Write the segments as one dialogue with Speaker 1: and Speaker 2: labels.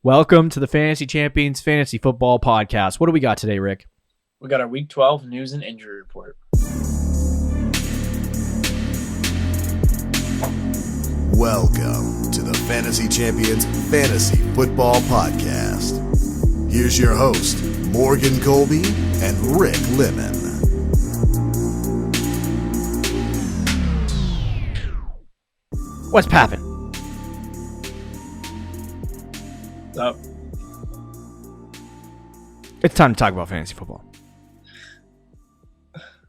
Speaker 1: Welcome to the Fantasy Champions Fantasy Football Podcast. What do we got today, Rick?
Speaker 2: We got our Week 12 news and injury report.
Speaker 3: Welcome to the Fantasy Champions Fantasy Football Podcast. Here's your host, Morgan Colby and Rick Lemon.
Speaker 1: What's poppin'?
Speaker 2: What's up?
Speaker 1: It's time to talk about fantasy football.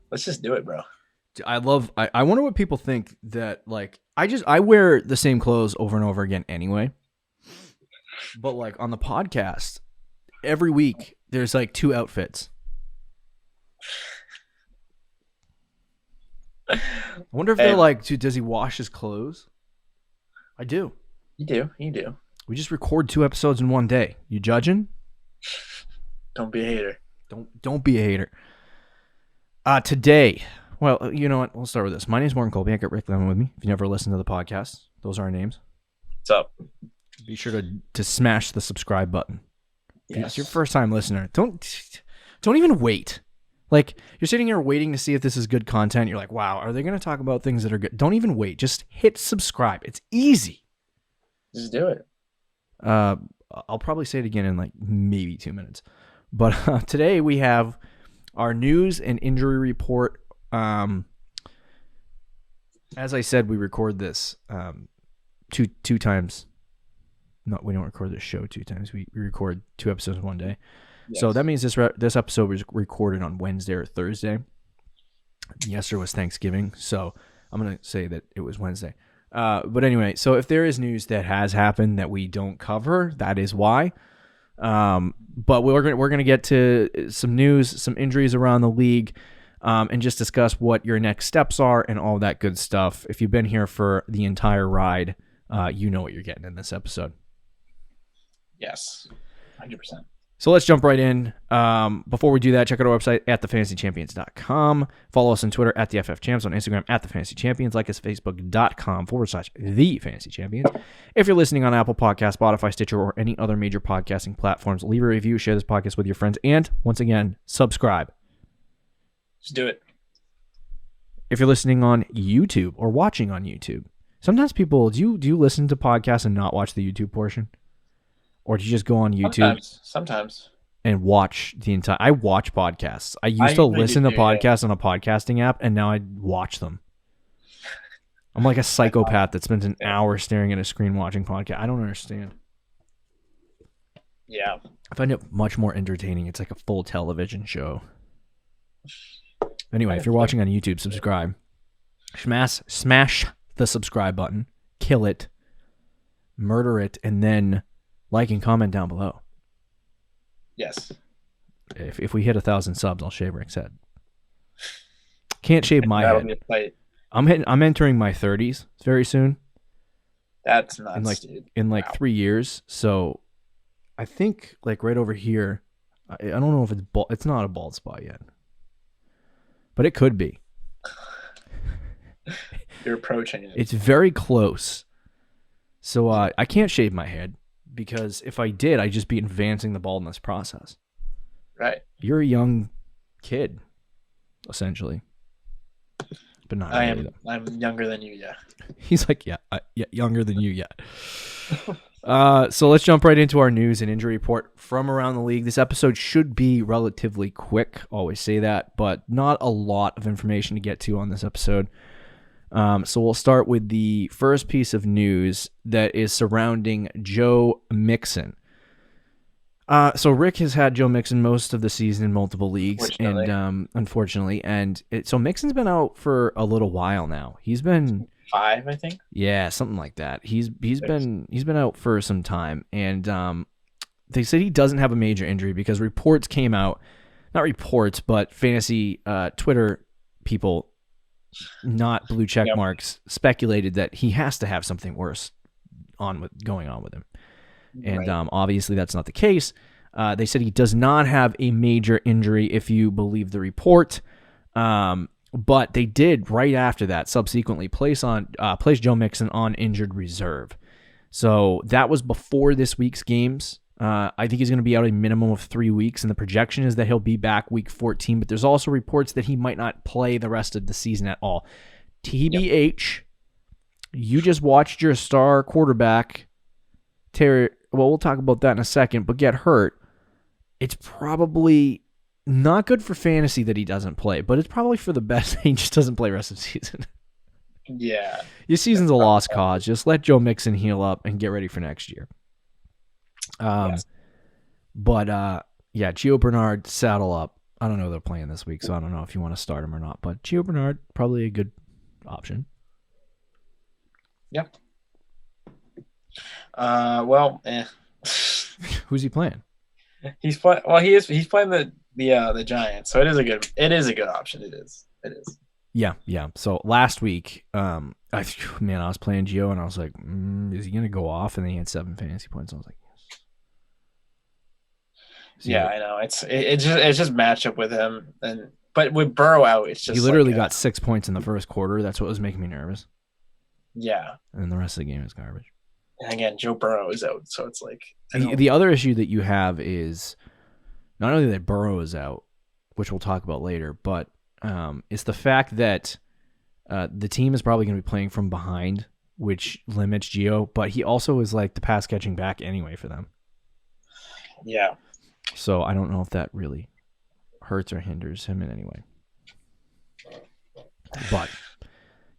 Speaker 2: Let's just do it, bro.
Speaker 1: I wonder what people think that, like, I wear the same clothes over and over again anyway. But, like, on the podcast, every week, there's, like, two outfits. I wonder if they're like, dude, does he wash his clothes? I do.
Speaker 2: You do.
Speaker 1: We just record 2 episodes in one day. You judging?
Speaker 2: Don't be a hater.
Speaker 1: Don't be a hater. Today, well, you know what? We'll start with this. My name's Morgan Colby. I got Rick Lemon with me. If you never listened to the podcast, those are our names.
Speaker 2: What's up?
Speaker 1: Be sure to smash the subscribe button. If it's your first time listener, don't even wait. Like, you're sitting here waiting to see if this is good content. You're like, wow, are they going to talk about things that are good? Don't even wait. Just hit subscribe. It's easy.
Speaker 2: Just do it.
Speaker 1: I'll probably say it again in like maybe 2 minutes. But today we have our news and injury report. As I said, we record this two times. No, we don't record this show 2 times. We record 2 episodes in one day. Yes. So that means this episode was recorded on Wednesday or Thursday. Yesterday was Thanksgiving, so I'm going to say that it was Wednesday. But anyway, so if there is news that has happened that we don't cover, that is why. But we're gonna get to some news, some injuries around the league, and just discuss what your next steps are and all that good stuff. If you've been here for the entire ride, you know what you're getting in this episode.
Speaker 2: Yes, 100%.
Speaker 1: So let's jump right in. Before we do that, check out our website at thefantasychampions.com. Follow us on Twitter at the FFChamps, on Instagram at thefantasychampions. Like us facebook.com/thefantasychampions. If you're listening on Apple Podcasts, Spotify, Stitcher, or any other major podcasting platforms, leave a review, share this podcast with your friends, and once again, subscribe.
Speaker 2: Just do it.
Speaker 1: If you're listening on YouTube or watching on YouTube, sometimes people, do you listen to podcasts and not watch the YouTube portion? Or do you just go on YouTube?
Speaker 2: Sometimes.
Speaker 1: And watch the entire... I watch podcasts. I used to listen to podcasts on a podcasting app, and now I watch them. I'm like a psychopath that spends an hour staring at a screen watching podcast. I don't understand.
Speaker 2: Yeah.
Speaker 1: I find it much more entertaining. It's like a full television show. Anyway, if you're watching on YouTube, subscribe. Smash the subscribe button. Kill it. Murder it. And then... like and comment down below.
Speaker 2: Yes.
Speaker 1: If we hit 1,000 subs, I'll shave Rick's head. Can't shave my head.
Speaker 2: Be a fight.
Speaker 1: I'm entering my 30s very soon.
Speaker 2: That's nuts,
Speaker 1: in 3 years. So I think like right over here. I don't know if it's bald. It's not a bald spot yet, but it could be.
Speaker 2: You're approaching it.
Speaker 1: It's very close. So I can't shave my head. Because if I did, I'd just be advancing the baldness process.
Speaker 2: Right.
Speaker 1: You're a young kid, essentially. But not really, though.
Speaker 2: I'm younger than you, yeah.
Speaker 1: He's like, yeah, younger than you, yeah. So let's jump right into our news and injury report from around the league. This episode should be relatively quick. Always say that, but not a lot of information to get to on this episode. So we'll start with the first piece of news that is surrounding Joe Mixon. So Rick has had Joe Mixon most of the season in multiple leagues, unfortunately, so Mixon's been out for a little while now. He's been
Speaker 2: 5, I think.
Speaker 1: Yeah, something like that. He's been out for some time, and they said he doesn't have a major injury because reports came out, not reports, but fantasy Twitter people. Not blue check marks, speculated that he has to have something worse going on with him. And right. Obviously that's not the case. They said he does not have a major injury if you believe the report. But they did right after that subsequently place Joe Mixon on injured reserve. So that was before this week's games. I think he's going to be out a minimum of 3 weeks, and the projection is that he'll be back week 14, but there's also reports that he might not play the rest of the season at all. TBH, you just watched your star quarterback, Terry, well, we'll talk about that in a second, but get hurt. It's probably not good for fantasy that he doesn't play, but it's probably for the best that he just doesn't play the rest of the season.
Speaker 2: Yeah.
Speaker 1: Your season's a lost cause. Just let Joe Mixon heal up and get ready for next year.
Speaker 2: Yes.
Speaker 1: But Gio Bernard, saddle up. I don't know if they're playing this week, so I don't know if you want to start him or not. But Gio Bernard, probably a good option.
Speaker 2: Yep.
Speaker 1: Who's he playing?
Speaker 2: He's playing. Well, he's playing the Giants, so it is a good option. It is.
Speaker 1: Yeah. So last week, I was playing Gio, and I was like, is he gonna go off? And then he had 7 fantasy points. I was like, yes.
Speaker 2: Yeah, I know. It's just matchup with him, but with Burrow out, it's just
Speaker 1: he literally got 6 points in the first quarter. That's what was making me nervous.
Speaker 2: Yeah,
Speaker 1: and the rest of the game is garbage.
Speaker 2: And again, Joe Burrow is out, so it's like
Speaker 1: the other issue that you have is not only that Burrow is out, which we'll talk about later, but it's the fact that the team is probably going to be playing from behind, which limits Gio, but he also is like the pass catching back anyway for them.
Speaker 2: Yeah.
Speaker 1: So I don't know if that really hurts or hinders him in any way. But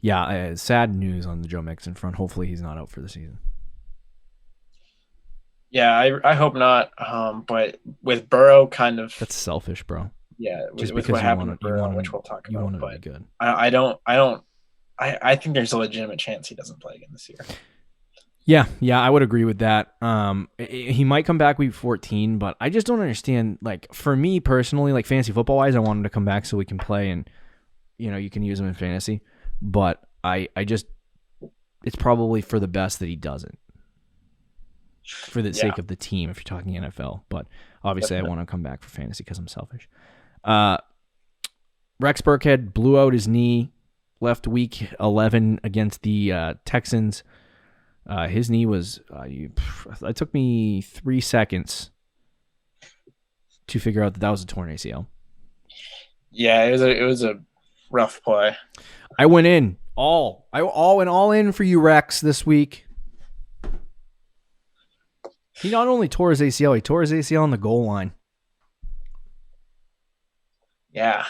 Speaker 1: yeah, sad news on the Joe Mixon front. Hopefully he's not out for the season.
Speaker 2: Yeah, I hope not. But with Burrow, kind of
Speaker 1: that's selfish, bro.
Speaker 2: Yeah,
Speaker 1: just
Speaker 2: with
Speaker 1: because
Speaker 2: what happened with Burrow, which we'll talk about. But
Speaker 1: good.
Speaker 2: I think there's a legitimate chance he doesn't play again this year.
Speaker 1: Yeah, I would agree with that. He might come back week 14, but I just don't understand. Like for me personally, like fantasy football wise, I want him to come back so we can play and you can use him in fantasy. But I just it's probably for the best that he doesn't. For the sake of the team, if you're talking NFL. But obviously I want to come back for fantasy because I'm selfish. Rex Burkhead blew out his knee, left week 11 against the Texans. His knee was, it took me 3 seconds to figure out that was a torn ACL.
Speaker 2: Yeah, it was a rough play.
Speaker 1: I went in I went all in for you, Rex, this week. He not only tore his ACL, he tore his ACL on the goal line.
Speaker 2: Yeah.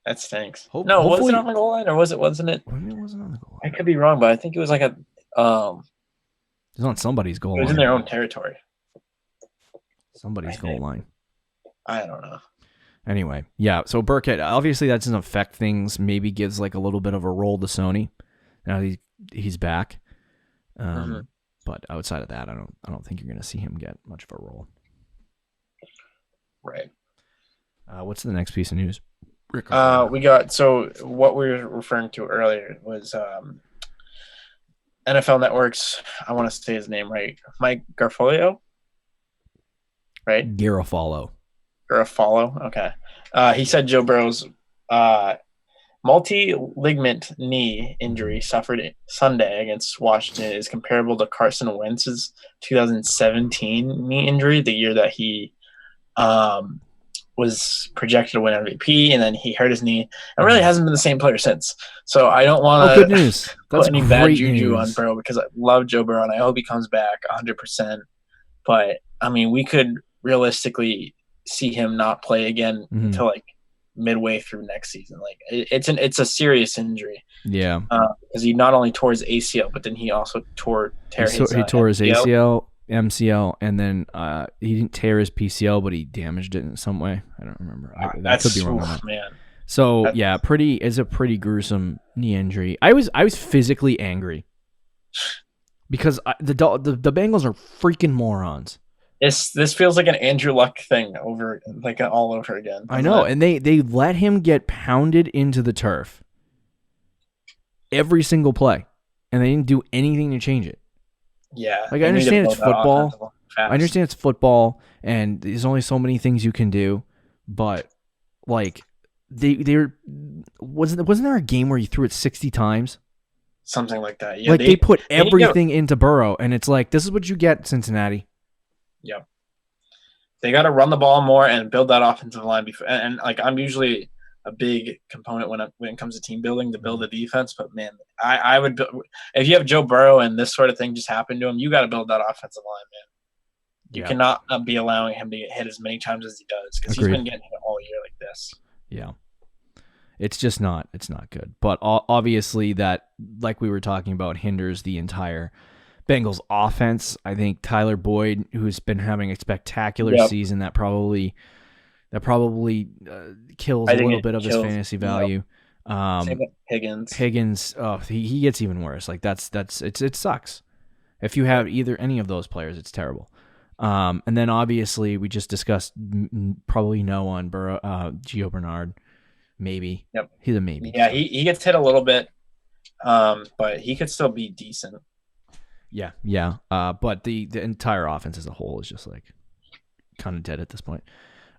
Speaker 2: That stinks.
Speaker 1: Was
Speaker 2: it on the goal line or wasn't it?
Speaker 1: Maybe it wasn't on the goal line.
Speaker 2: I could be wrong, but I think it was like
Speaker 1: it was on somebody's goal line.
Speaker 2: It was in their own territory.
Speaker 1: Somebody's goal line.
Speaker 2: I don't know.
Speaker 1: Anyway, yeah, so Burkhead, obviously that doesn't affect things, maybe gives like a little bit of a roll to Sony. Now he's back. But outside of that, I don't think you're going to see him get much of a role.
Speaker 2: Right.
Speaker 1: What's the next piece of news?
Speaker 2: We got, so what we were referring to earlier was NFL Network's, I want to say his name right, Mike Garafolo, right?
Speaker 1: Garafolo,
Speaker 2: okay. He said Joe Burrow's multi-ligament knee injury suffered Sunday against Washington is comparable to Carson Wentz's 2017 knee injury, the year that he was projected to win MVP, and then he hurt his knee and really hasn't been the same player since. So I don't want
Speaker 1: good news. That's
Speaker 2: put any bad juju on Burrow because I love Joe Burrow and I hope he comes back 100%. But I mean, we could realistically see him not play again until like midway through next season. Like it's a serious injury.
Speaker 1: Yeah,
Speaker 2: because he not only tore his ACL, but then he also tore his
Speaker 1: ACL, MCL, and then he didn't tear his PCL, but he damaged it in some way. I don't remember. That could be wrong.
Speaker 2: Man.
Speaker 1: So it's a pretty gruesome knee injury. I was physically angry because the Bengals are freaking morons.
Speaker 2: This feels like an Andrew Luck thing all over again.
Speaker 1: I know, and they let him get pounded into the turf every single play, and they didn't do anything to change it.
Speaker 2: Yeah,
Speaker 1: like I understand it's football. I understand it's football, and there's only so many things you can do. But like, wasn't there a game where he threw it 60 times?
Speaker 2: Something like that. Yeah,
Speaker 1: like they put everything into Burrow, and it's like, this is what you get, Cincinnati.
Speaker 2: Yep. They got to run the ball more and build that offensive line. And like I'm usually a big component when it comes to team building to build a defense. But man, I would if you have Joe Burrow and this sort of thing just happened to him, you got to build that offensive line, man. You cannot be allowing him to get hit as many times as he does because he's been getting hit all year like this.
Speaker 1: Yeah. It's not good. But obviously that, like we were talking about, hinders the entire Bengals offense. I think Tyler Boyd, who's been having a spectacular season, that probably kills a little bit of his fantasy value.
Speaker 2: Same with Higgins.
Speaker 1: He gets even worse. Like it sucks. If you have any of those players, it's terrible. And then obviously we just discussed probably no on Gio Bernard. Maybe.
Speaker 2: Yep.
Speaker 1: He's a maybe.
Speaker 2: Yeah, he gets hit a little bit, but he could still be decent.
Speaker 1: Yeah. But the entire offense as a whole is just like kind of dead at this point.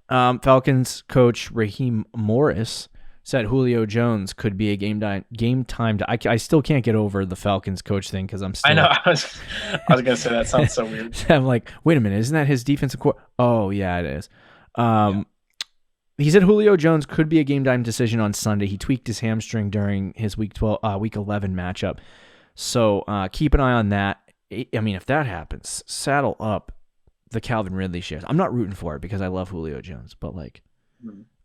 Speaker 1: Falcons coach Raheem Morris said Julio Jones could be a game time. I still can't get over the Falcons coach thing because I'm still.
Speaker 2: I know. I was gonna say that sounds so weird.
Speaker 1: I'm like, wait a minute, isn't that his defensive coordinator? Oh yeah, it is. He said Julio Jones could be a game time decision on Sunday. He tweaked his hamstring during his week 11 matchup. So keep an eye on that. I mean, if that happens, saddle up the Calvin Ridley shares. I'm not rooting for it because I love Julio Jones, but like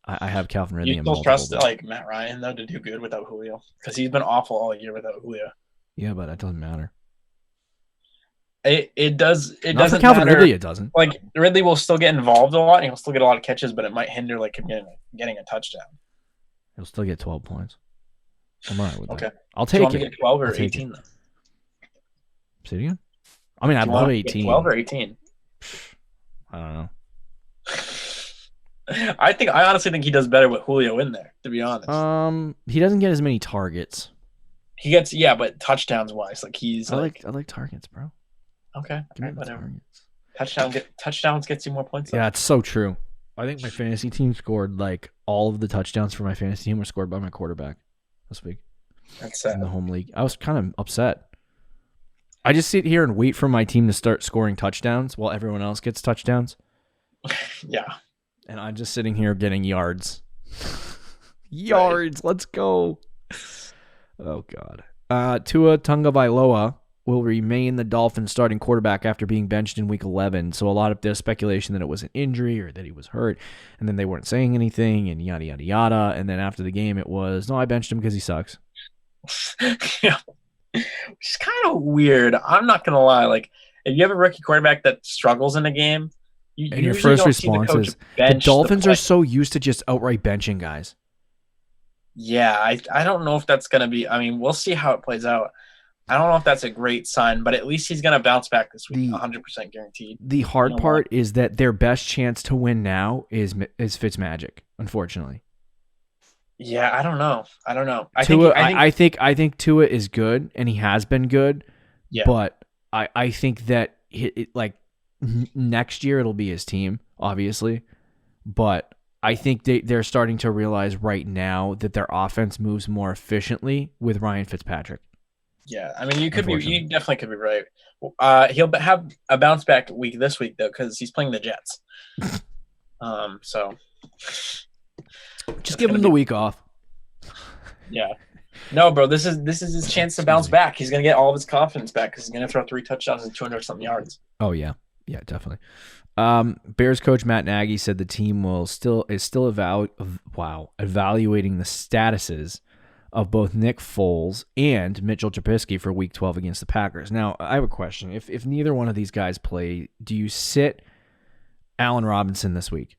Speaker 1: I have Calvin Ridley.
Speaker 2: You still trust like Matt Ryan though to do good without Julio because he's been awful all year without Julio.
Speaker 1: Yeah, but that doesn't matter.
Speaker 2: It does. It
Speaker 1: not
Speaker 2: doesn't
Speaker 1: for Calvin
Speaker 2: matter.
Speaker 1: Ridley. It doesn't.
Speaker 2: Like Ridley will still get involved a lot. And he'll still get a lot of catches, but it might hinder like him getting a touchdown.
Speaker 1: He'll still get 12 points. I'm all right with
Speaker 2: that.
Speaker 1: I'll take it.
Speaker 2: To get 12 or 18 though?
Speaker 1: Say it again. I mean, I love 18.
Speaker 2: 12 or 18?
Speaker 1: I don't know.
Speaker 2: I honestly think he does better with Julio in there, to be honest.
Speaker 1: He doesn't get as many targets.
Speaker 2: He gets but touchdowns wise, like he's
Speaker 1: I like targets, bro.
Speaker 2: Okay.
Speaker 1: Give me
Speaker 2: whatever.
Speaker 1: Targets.
Speaker 2: Touchdowns gets you more points.
Speaker 1: Yeah, it's so true. I think my fantasy team scored like all of the touchdowns for my fantasy team were scored by my quarterback this week.
Speaker 2: That's sad.
Speaker 1: In the home league. I was kind of upset. I just sit here and wait for my team to start scoring touchdowns while everyone else gets touchdowns.
Speaker 2: Yeah.
Speaker 1: And I'm just sitting here getting yards. Yards. Let's go. Oh, God. Tua Tagovailoa will remain the Dolphins starting quarterback after being benched in week 11. So there's speculation that it was an injury or that he was hurt. And then they weren't saying anything and yada, yada, yada. And then after the game, it was, no, I benched him because he sucks.
Speaker 2: Yeah. Which is kind of weird. I'm not going to lie. Like, if you have a rookie quarterback that struggles in a game,
Speaker 1: and your first response is, the Dolphins are so used to just outright benching guys.
Speaker 2: Yeah, I don't know if that's going to be – I mean, we'll see how it plays out. I don't know if that's a great sign, but at least he's going to bounce back this week, 100% guaranteed.
Speaker 1: The hard part is that their best chance to win now is Fitzmagic, unfortunately.
Speaker 2: Yeah, I don't know.
Speaker 1: I think Tua is good, and he has been good.
Speaker 2: Yeah.
Speaker 1: But I think that next year it'll be his team, obviously. But I think they're starting to realize right now that their offense moves more efficiently with Ryan Fitzpatrick.
Speaker 2: Yeah, I mean, you definitely could be right. He'll have a bounce back week this week though, because he's playing the Jets. So
Speaker 1: just give him the week off.
Speaker 2: Yeah, no, bro, this is his chance to bounce back. He's gonna get all of his confidence back because he's gonna throw 3 touchdowns and 200-something yards.
Speaker 1: Oh yeah, definitely. Bears coach Matt Nagy said the team is still evaluating the statuses of both Nick Foles and Mitchell Trubisky for Week 12 against the Packers. Now, I have a question. If neither one of these guys play, do you sit Allen Robinson this week?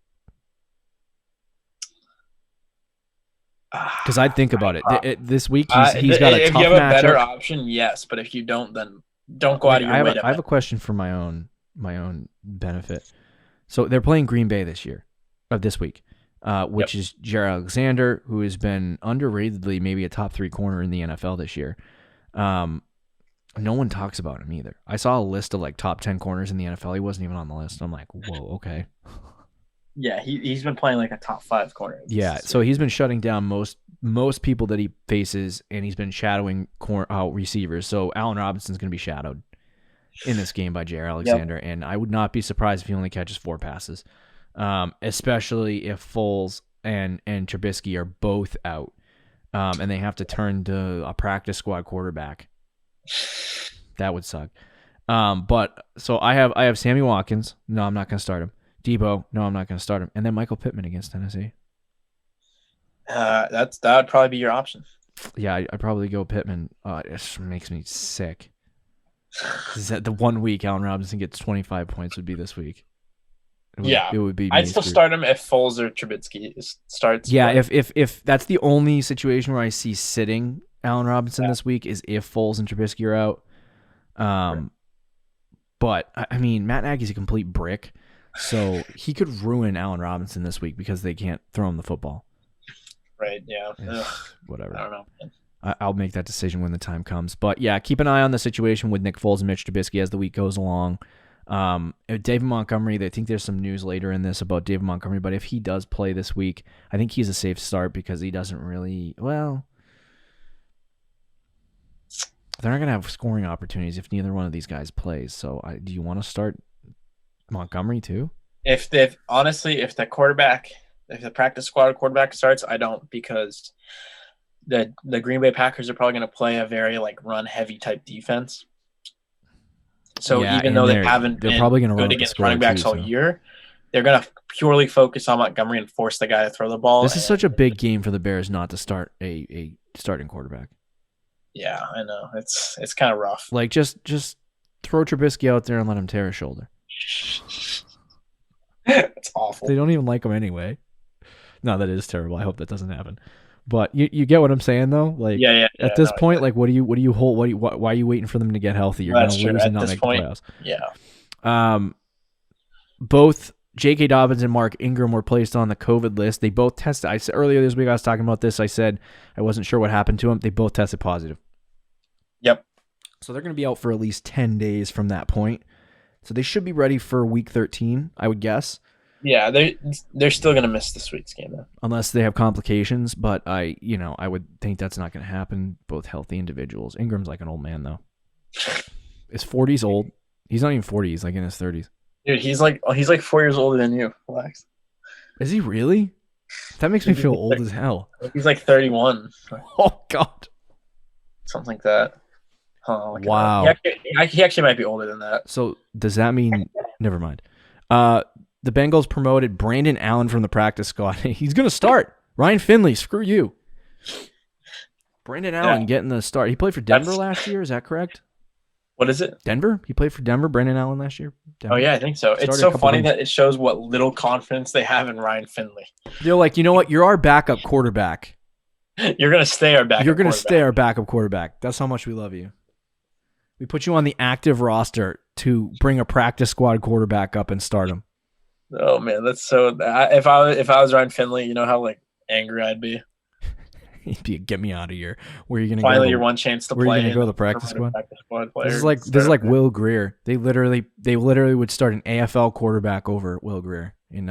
Speaker 1: Because I'd think about it. This week, he's got a tough matchup. If you have a
Speaker 2: better option, yes. But if you don't, then don't go out of your way.
Speaker 1: I have a question for my own benefit. So they're playing Green Bay this week. Which is Jared Alexander, who has been underratedly maybe a top 3 corner in the NFL this year. No one talks about him either. I saw a list of like top 10 corners in the NFL. He wasn't even on the list. I'm like, whoa, okay.
Speaker 2: Yeah, he's been playing like a top 5 corner.
Speaker 1: Yeah, so he's been shutting down most people that he faces, and he's been shadowing receivers. So Allen Robinson's going to be shadowed. in this game by Jair Alexander, and I would not be surprised if he only catches 4 passes, especially if Foles and Trubisky are both out, and they have to turn to a practice squad quarterback. That would suck. But so I have Sammy Watkins. No, I'm not going to start him. Debo. No, I'm not going to start him. And then Michael Pittman against Tennessee.
Speaker 2: That would probably be your option.
Speaker 1: Yeah, I'd probably go Pittman. It just makes me sick. Is that the 1 week Allen Robinson gets 25 points would be this week? It would be.
Speaker 2: I'd still start him if Foles or Trubisky starts.
Speaker 1: Yeah, if that's the only situation where I see sitting Allen Robinson this week is if Foles and Trubisky are out. But I mean, Matt Nagy's a complete brick, so he could ruin Allen Robinson this week because they can't throw him the football.
Speaker 2: Right. Yeah.
Speaker 1: Whatever.
Speaker 2: I don't know.
Speaker 1: I'll make that decision when the time comes. But yeah, keep an eye on the situation with Nick Foles and Mitch Trubisky as the week goes along. David Montgomery, I think there's some news later in this about David Montgomery, but if he does play this week, I think he's a safe start because he doesn't really, they're not going to have scoring opportunities if neither one of these guys plays. So do you want to start Montgomery too?
Speaker 2: If the practice squad quarterback starts, I don't, because the Green Bay Packers are probably going to play a very run heavy type defense. So even though they haven't been
Speaker 1: probably gonna
Speaker 2: good against running backs all year, they're going to purely focus on Montgomery and force the guy to throw the ball.
Speaker 1: This is such a big game for the Bears not to start a starting quarterback.
Speaker 2: Yeah, I know. It's kind of rough.
Speaker 1: Just throw Trubisky out there and let him tear his shoulder.
Speaker 2: It's awful.
Speaker 1: They don't even like him anyway. No, that is terrible. I hope that doesn't happen. But you get what I'm saying though? At this point, what do you hold? Why are you waiting for them to get healthy? You're going to lose and not make the playoffs.
Speaker 2: Yeah.
Speaker 1: Both J.K. Dobbins and Mark Ingram were placed on the COVID list. They both tested. I said earlier this week I was talking about this. I said I wasn't sure what happened to them. They both tested positive.
Speaker 2: Yep.
Speaker 1: So they're going to be out for at least 10 days from that point. So they should be ready for week 13, I would guess.
Speaker 2: Yeah, they're still going to miss this week's game though.
Speaker 1: Unless they have complications, but I would think that's not going to happen. Both healthy individuals. Ingram's like an old man though. Is 40s old? He's not even 40. He's like in his 30s.
Speaker 2: Dude, he's like 4 years older than you. Relax.
Speaker 1: Is he really? That makes me feel old as hell.
Speaker 2: He's like 31.
Speaker 1: Oh God.
Speaker 2: Something like that. Oh,
Speaker 1: wow.
Speaker 2: He actually might be older than that.
Speaker 1: So does that mean? Never mind. The Bengals promoted Brandon Allen from the practice squad. He's going to start. Ryan Finley, screw you. Brandon Allen getting the start. He played for Denver last year. Is that correct?
Speaker 2: What is it?
Speaker 1: Denver? He played for Denver, Brandon Allen, last year? Denver.
Speaker 2: Oh, yeah, I think so. It's so funny that it shows what little confidence they have in Ryan Finley.
Speaker 1: They're like, you know what? You're our backup quarterback.
Speaker 2: You're going to stay our backup quarterback.
Speaker 1: You're going to stay our backup quarterback. That's how much we love you. We put you on the active roster to bring a practice squad quarterback up and start him.
Speaker 2: Oh man, that's so. If I was Ryan Finley, you know how angry I'd be.
Speaker 1: He'd be, get me out of here. Where are you gonna
Speaker 2: finally
Speaker 1: go?
Speaker 2: your one chance to
Speaker 1: play.
Speaker 2: Where
Speaker 1: are you gonna go to the practice squad? This is like Will Greer. They literally would start an AFL quarterback over Will Greer in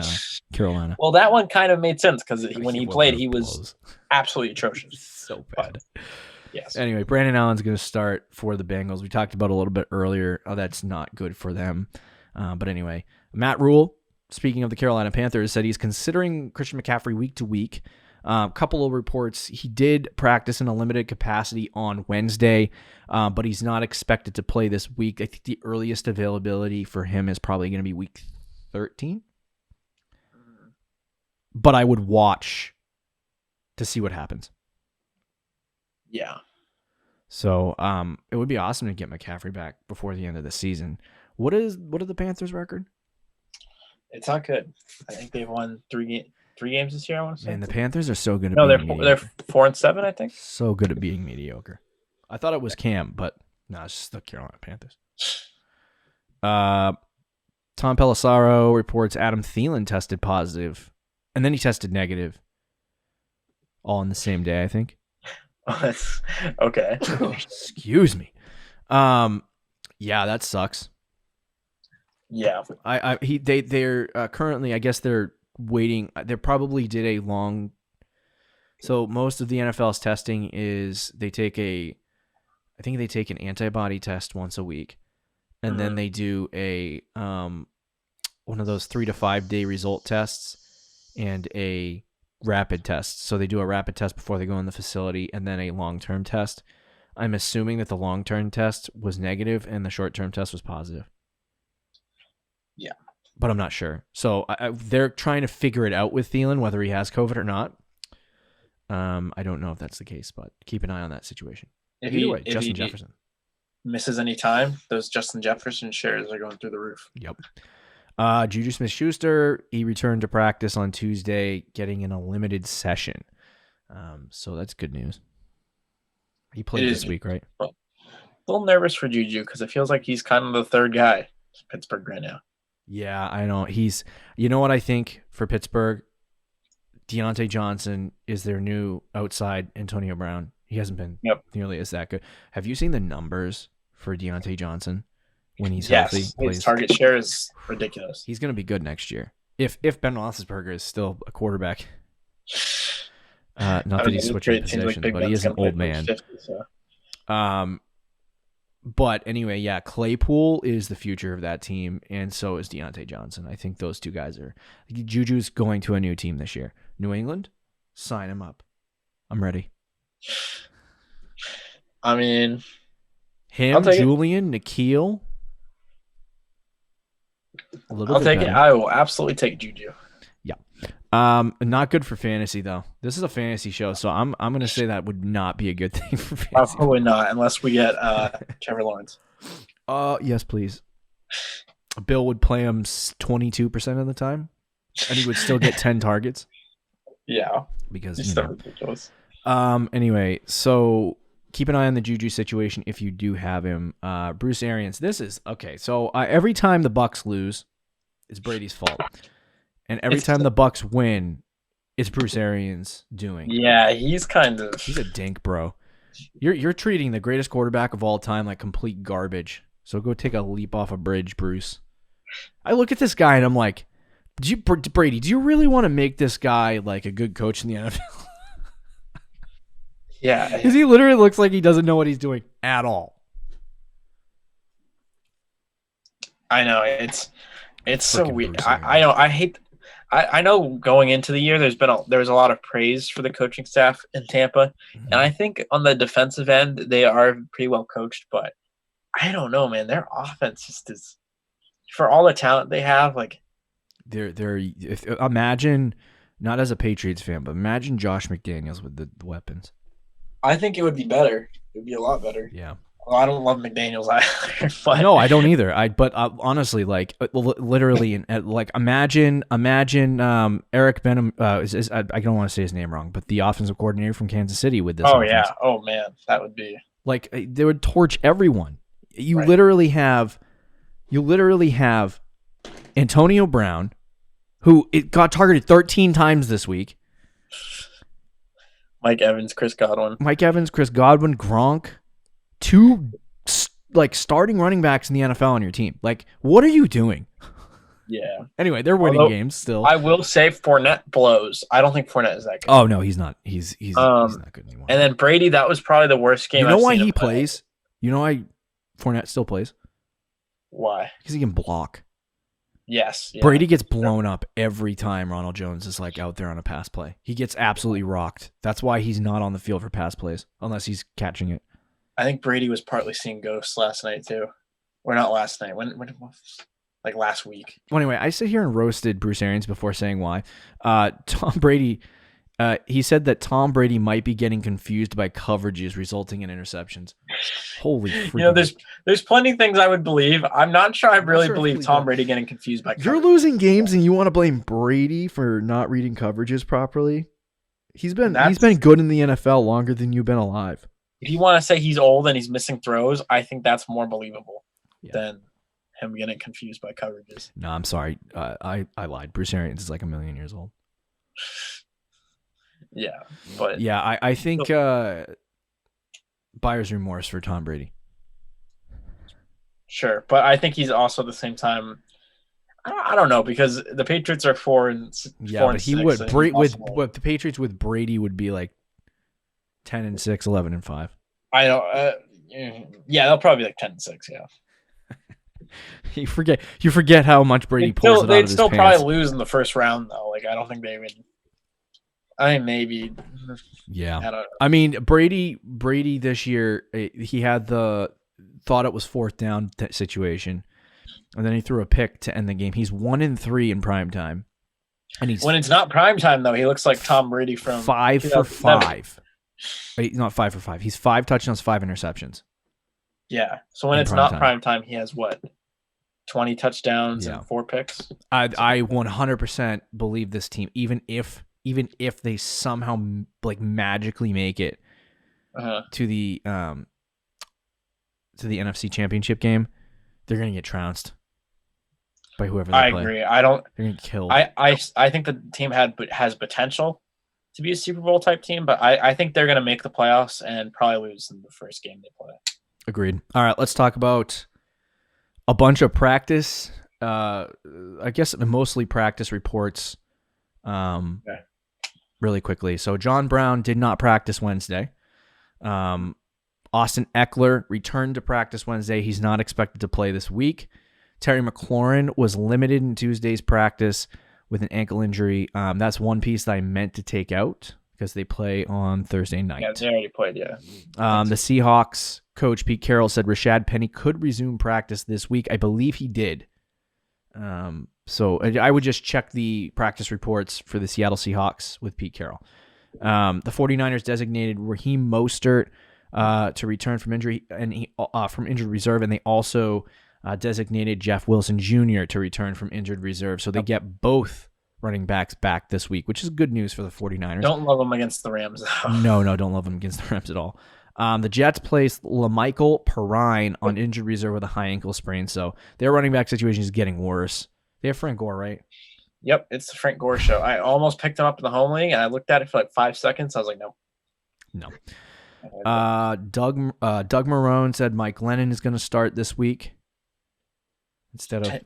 Speaker 1: Carolina.
Speaker 2: Well, that one kind of made sense because when he played, he was absolutely atrocious.
Speaker 1: So bad.
Speaker 2: Yes.
Speaker 1: Anyway, Brandon Allen's going to start for the Bengals. We talked about it a little bit earlier. Oh, that's not good for them. But anyway, Matt Rule, speaking of the Carolina Panthers, said he's considering Christian McCaffrey week to week. A couple of reports. He did practice in a limited capacity on Wednesday, but he's not expected to play this week. I think the earliest availability for him is probably going to be week 13. But I would watch to see what happens.
Speaker 2: Yeah.
Speaker 1: So it would be awesome to get McCaffrey back before the end of the season. What are the Panthers' record?
Speaker 2: It's not good. I think they've won three games this year, I want to say.
Speaker 1: Man, the Panthers are so good at
Speaker 2: being mediocre. They're 4-7, I think.
Speaker 1: So good at being mediocre. I thought it was Cam, but no, it's just the Carolina Panthers. Tom Pelissero reports Adam Thielen tested positive, and then he tested negative. All in the same day, I think.
Speaker 2: Oh, that's okay.
Speaker 1: Excuse me. Yeah, that sucks.
Speaker 2: Yeah.
Speaker 1: They're currently, I guess they're waiting. They probably did a long. So most of the NFL's testing is they take an antibody test once a week, and then they do a one of those 3 to 5 day result tests and a rapid test. So they do a rapid test before they go in the facility, and then a long-term test. I'm assuming that the long-term test was negative and the short-term test was positive.
Speaker 2: Yeah.
Speaker 1: But I'm not sure. So they're trying to figure it out with Thielen, whether he has COVID or not. I don't know if that's the case, but keep an eye on that situation. Either way, Justin Jefferson
Speaker 2: misses any time, those Justin Jefferson shares are going through the roof.
Speaker 1: Yep. Juju Smith-Schuster, he returned to practice on Tuesday, getting in a limited session. So that's good news. He played this week, right?
Speaker 2: A little nervous for Juju because it feels like he's kind of the third guy in Pittsburgh right now.
Speaker 1: Yeah, I know. You know what I think for Pittsburgh? Deontay Johnson is their new outside Antonio Brown. He hasn't been nearly as that good. Have you seen the numbers for Deontay Johnson when he's healthy?
Speaker 2: His target share is ridiculous.
Speaker 1: He's going to be good next year. If Ben Roethlisberger is still a quarterback. Not that he's switching positions, but he is an old man. 50, so. But anyway, yeah, Claypool is the future of that team, and so is Deontay Johnson. I think those two guys are. Juju's going to a new team this year. New England, sign him up. I'm ready.
Speaker 2: I mean,
Speaker 1: him, Julian, Nikhil.
Speaker 2: I'll take it. I will absolutely take Juju.
Speaker 1: Yeah. Not good for fantasy though. This is a fantasy show, so I'm gonna say that would not be a good thing for fantasy.
Speaker 2: Probably not, unless we get Trevor Lawrence.
Speaker 1: Yes, please. Bill would play him 22% of the time, and he would still get 10 targets.
Speaker 2: Yeah,
Speaker 1: because
Speaker 2: it's so ridiculous.
Speaker 1: Anyway, so keep an eye on the Juju situation if you do have him. Bruce Arians. This is okay. So every time the Bucs lose, it's Brady's fault. And every time the Bucs win, it's Bruce Arians doing.
Speaker 2: Yeah, he's
Speaker 1: a dink, bro. You're treating the greatest quarterback of all time like complete garbage. So go take a leap off a bridge, Bruce. I look at this guy and I'm like, Brady, do you really want to make this guy like a good coach in the NFL?
Speaker 2: Yeah,
Speaker 1: because he literally looks like he doesn't know what he's doing at all.
Speaker 2: I know it's so weird. I know going into the year there was a lot of praise for the coaching staff in Tampa, and I think on the defensive end they are pretty well coached. But I don't know, man. Their offense just is, for all the talent they have. Like
Speaker 1: imagine, not as a Patriots fan, but imagine Josh McDaniels with the weapons.
Speaker 2: I think it would be better. It would be a lot better.
Speaker 1: Yeah.
Speaker 2: Well, I don't love McDaniels either. But...
Speaker 1: No, I don't either. But honestly, like literally, like imagine Eric Benham. I don't want to say his name wrong, but the offensive coordinator from Kansas City with this.
Speaker 2: Oh
Speaker 1: offense.
Speaker 2: Yeah. Oh man, that would be
Speaker 1: like they would torch everyone. You literally have Antonio Brown, who it got targeted 13 times this week.
Speaker 2: Mike Evans, Chris Godwin,
Speaker 1: Gronk, two like starting running backs in the NFL on your team. Like, what are you doing?
Speaker 2: Yeah.
Speaker 1: Anyway, they're winning games still.
Speaker 2: I will say Fournette blows. I don't think Fournette is that good.
Speaker 1: Oh no, he's not. He's not good anymore.
Speaker 2: And then Brady, that was probably the worst game.
Speaker 1: You know why he plays? You know why Fournette still plays?
Speaker 2: Why?
Speaker 1: Because he can block.
Speaker 2: Yes. Yeah.
Speaker 1: Brady gets blown up every time Ronald Jones is like out there on a pass play. He gets absolutely rocked. That's why he's not on the field for pass plays unless he's catching it.
Speaker 2: I think Brady was partly seeing ghosts last night too. Or not last night. When like last week.
Speaker 1: Well, anyway, I sit here and roasted Bruce Arians before saying why. Tom Brady, he said that Tom Brady might be getting confused by coverages resulting in interceptions. Holy freaking...
Speaker 2: there's plenty of things I would believe. I'm not sure I really believe Tom Brady getting confused by coverages.
Speaker 1: You're losing games and you want to blame Brady for not reading coverages properly? He's been good in the NFL longer than you've been alive.
Speaker 2: If you want to say he's old and he's missing throws, I think that's more believable than him getting confused by coverages.
Speaker 1: No, I'm sorry. I lied. Bruce Arians is like a million years old.
Speaker 2: Yeah, but
Speaker 1: yeah, I think buyer's remorse for Tom Brady.
Speaker 2: Sure, but I think he's also at the same time. I don't know, because the Patriots are 4-6.
Speaker 1: Yeah, but he would with the Patriots with Brady would be like 10-6, 11-5.
Speaker 2: I don't. Yeah, they'll probably be like 10-6. Yeah.
Speaker 1: You forget how much Brady pulls it out of his pants.
Speaker 2: They'd still probably lose in the first round, though. Like, I don't think they would. I think maybe.
Speaker 1: Yeah.
Speaker 2: I don't know.
Speaker 1: I mean, Brady this year, he had thought it was fourth down situation, and then he threw a pick to end the game. He's 1-3 in primetime. And
Speaker 2: when it's not primetime, though, he looks like Tom Brady from
Speaker 1: 5 for 5. Wait, not 5 for 5. He's 5 touchdowns, 5 interceptions.
Speaker 2: Yeah. So when it's not primetime, he has what? 20 touchdowns and 4 picks?
Speaker 1: I 100% believe this team, even if they somehow like magically make it to the NFC Championship game, they're gonna get trounced by whoever they play.
Speaker 2: Agree.
Speaker 1: They're gonna get killed.
Speaker 2: I think the team has potential to be a Super Bowl type team, but I think they're gonna make the playoffs and probably lose in the first game they play.
Speaker 1: Agreed. All right, let's talk about a bunch of practice. I guess mostly practice reports. Really quickly. So John Brown did not practice Wednesday. Austin Eckler returned to practice Wednesday. He's not expected to play this week. Terry McLaurin was limited in Tuesday's practice with an ankle injury. That's one piece that I meant to take out because they play on Thursday night.
Speaker 2: Yeah, they already played, yeah.
Speaker 1: The Seahawks coach Pete Carroll said Rashad Penny could resume practice this week. I believe he did. So I would just check the practice reports for the Seattle Seahawks with Pete Carroll. The 49ers designated Raheem Mostert to return from injury and from injured reserve, and they also designated Jeff Wilson Jr. to return from injured reserve. So they get both running backs back this week, which is good news for the 49ers.
Speaker 2: Don't love them against the Rams.
Speaker 1: No, don't love them against the Rams at all. The Jets placed LaMichael Perrine on injured reserve with a high ankle sprain, so their running back situation is getting worse. They have Frank Gore, right?
Speaker 2: Yep, it's the Frank Gore show. I almost picked him up in the home league, and I looked at it for like 5 seconds. I was like, no.
Speaker 1: Doug Marrone said Mike Lennon is going to start this week instead of.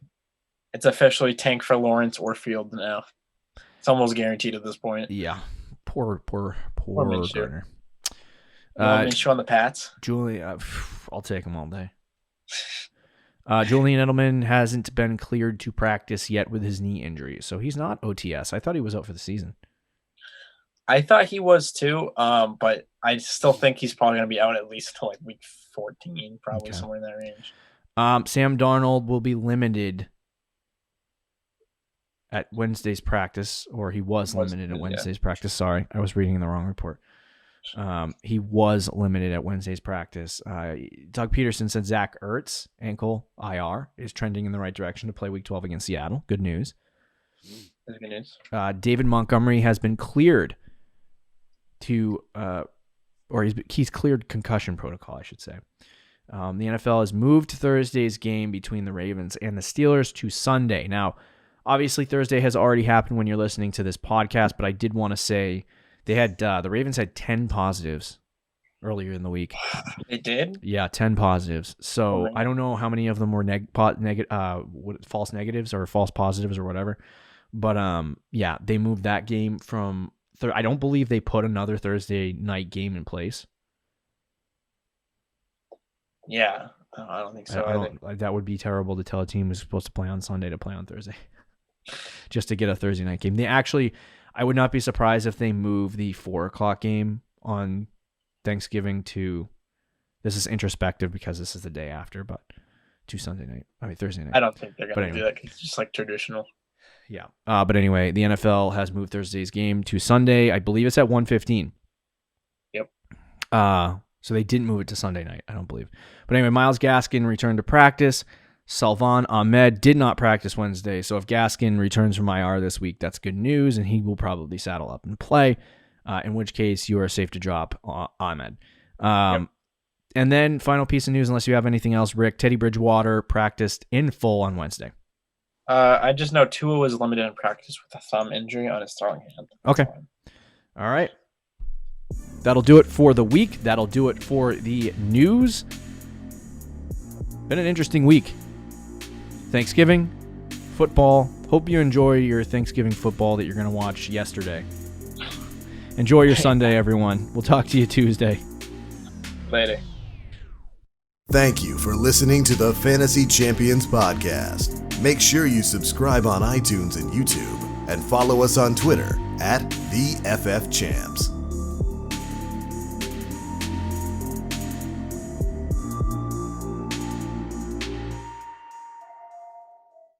Speaker 2: It's officially tank for Lawrence or Field now. It's almost guaranteed at this point.
Speaker 1: Yeah, poor Gardner.
Speaker 2: Minshew on the Pats.
Speaker 1: Julian, I'll take him all day. Julian Edelman hasn't been cleared to practice yet with his knee injury, so he's not OTS. I thought he was out for the season.
Speaker 2: I thought he was too, but I still think he's probably going to be out at least until like week 14, probably somewhere in that range.
Speaker 1: Sam Darnold will be limited at Wednesday's practice, or he was limited at Wednesday's practice. Sorry, I was reading the wrong report. He was limited at Wednesday's practice. Doug Peterson said Zach Ertz, ankle IR, is trending in the right direction to play Week 12 against Seattle. Good news.
Speaker 2: That's good news.
Speaker 1: David Montgomery has been cleared to, or he's cleared concussion protocol, I should say. The NFL has moved Thursday's game between the Ravens and the Steelers to Sunday. Now, obviously Thursday has already happened when you're listening to this podcast, but I did want to say they had the Ravens had 10 positives earlier in the week.
Speaker 2: They did?
Speaker 1: Yeah, 10 positives. So I don't know how many of them were false negatives or false positives or whatever. But yeah, they moved that game from. I don't believe they put another Thursday night game in place.
Speaker 2: Yeah, I don't think so.
Speaker 1: That would be terrible to tell a team who's supposed to play on Sunday to play on Thursday, just to get a Thursday night game. They actually. I would not be surprised if they move the 4:00 game on Thanksgiving to. This is introspective because this is the day after, but to Thursday night.
Speaker 2: I don't think they're going to do that. It's just like traditional.
Speaker 1: Yeah. But anyway, the NFL has moved Thursday's game to Sunday. I believe it's at 1:15.
Speaker 2: Yep.
Speaker 1: So they didn't move it to Sunday night, I don't believe. But anyway, Myles Gaskin returned to practice. Salvon Ahmed did not practice Wednesday, so if Gaskin returns from IR this week, that's good news, and he will probably saddle up and play, in which case you are safe to drop Ahmed. Yep. And then final piece of news, unless you have anything else, Rick, Teddy Bridgewater practiced in full on Wednesday.
Speaker 2: I just know Tua was limited in practice with a thumb injury on his throwing hand.
Speaker 1: Okay. All right. That'll do it for the week. That'll do it for the news. Been an interesting week. Thanksgiving, football. Hope you enjoy your Thanksgiving football that you're going to watch yesterday. Enjoy your Sunday, everyone. We'll talk to you Tuesday.
Speaker 2: Later.
Speaker 3: Thank you for listening to the Fantasy Champions Podcast. Make sure you subscribe on iTunes and YouTube and follow us on Twitter @TheFFChamps.